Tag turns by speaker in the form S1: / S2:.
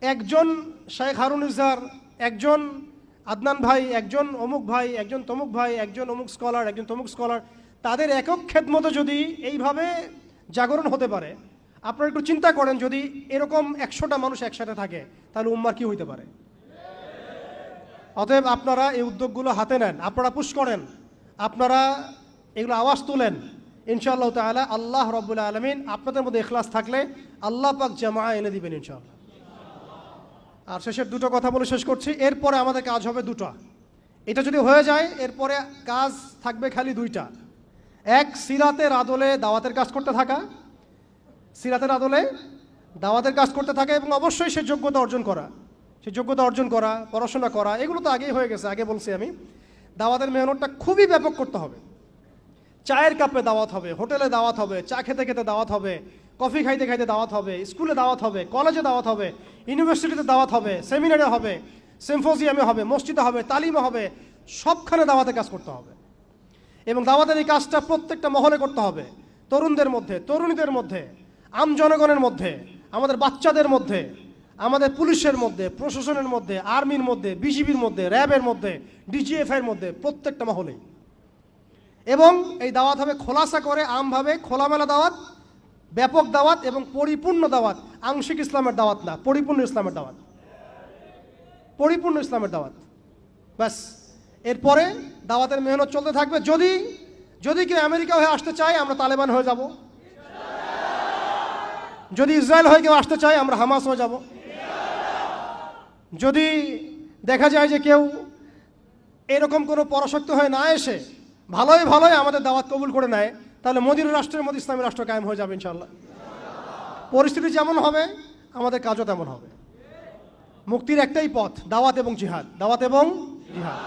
S1: একজন শেখ হারুন ইজার, একজন আদনান ভাই, একজন অমুক ভাই, একজন তমুক ভাই, একজন অমুক স্কলার, একজন তমুক স্কলার, তাদের একক খেদমতে যদি এইভাবে জাগরণ হতে পারে, আপনারা একটু চিন্তা করেন যদি এরকম 100টা মানুষ একসাথে থাকে তাহলে উম্মার কি হইতে পারে। অতএব আপনারা এই উদ্যোগগুলো হাতে নেন, আপনারা পুশ করেন, আপনারা এগুলো আওয়াজ তুলেন। ইনশাআল্লাহ তাআলা আল্লাহ রাব্বুল আলামিন আপনাদের মধ্যে ইখলাস থাকলে আল্লাহ পাক জামা এনে দিবেন ইনশাআল্লাহ। আর শেষের দুটো কথা বলে শেষ করছি, এরপরে আমাদের কাজ হবে দুটো। এটা যদি হয়ে যায় এরপরে কাজ থাকবে খালি দুইটা। এক, সিরাতের আদলে দাওয়াতের কাজ করতে থাকা, সিরাতের আদলে দাওয়াতের কাজ করতে থাকা, এবং অবশ্যই সে যোগ্যতা অর্জন করা, পড়াশোনা করা, এগুলো তো আগেই হয়ে গেছে, আগে বলছি আমি। দাওয়াতের মেহনতটা খুবই ব্যাপক করতে হবে। চায়ের কাপে দাওয়াত হবে, হোটেলে দাওয়াত হবে, চা খেতে খেতে দাওয়াত হবে, কফি খাইতে খাইতে দাওয়াত হবে, স্কুলে দাওয়াত হবে, কলেজে দাওয়াত হবে, ইউনিভার্সিটিতে দাওয়াত হবে, সেমিনারে হবে, সিম্পোজিয়ামে হবে, মসজিদে হবে, তালিমে হবে, সবখানে দাওয়াতের কাজ করতে হবে। এবং দাওয়াতের এই কাজটা প্রত্যেকটা মহলে করতে হবে, তরুণদের মধ্যে, তরুণীদের মধ্যে, আম জনগণের মধ্যে, আমাদের বাচ্চাদের মধ্যে, আমাদের পুলিশের মধ্যে, প্রশাসনের মধ্যে, আর্মির মধ্যে, বিজিবির মধ্যে, র্যাবের মধ্যে, ডিজিএফআইয়ের মধ্যে, প্রত্যেকটা মহলে। এবং এই দাওয়াত হবে খোলাসা করে, আমভাবে খোলামেলা দাওয়াত, ব্যাপক দাওয়াত এবং পরিপূর্ণ দাওয়াত, আংশিক ইসলামের দাওয়াত না, পরিপূর্ণ ইসলামের দাওয়াত, পরিপূর্ণ ইসলামের দাওয়াত। ব্যাস, এরপরে দাওয়াতের মেহনত চলতে থাকবে। যদি কেউ আমেরিকা হয়ে আসতে চায় আমরা তালেবান হয়ে যাব, যদি ইসরায়েল হয়ে কেউ আসতে চায় আমরা হামাস হয়ে যাব, যদি দেখা যায় যে কেউ এরকম কোনো পরাশক্তি হয়ে না এসে ভালোই আমাদের দাওয়াত কবুল করে নেয়, তাহলে মদিনা রাষ্ট্রের মধ্যে ইসলামী রাষ্ট্র কায়েম হয়ে যাবে ইনশাআল্লাহ। পরিস্থিতি যেমন হবে আমাদের কাজও তেমন হবে। মুক্তির একটাই পথ, দাওয়াত এবং জিহাদ, দাওয়াত এবং জিহাদ।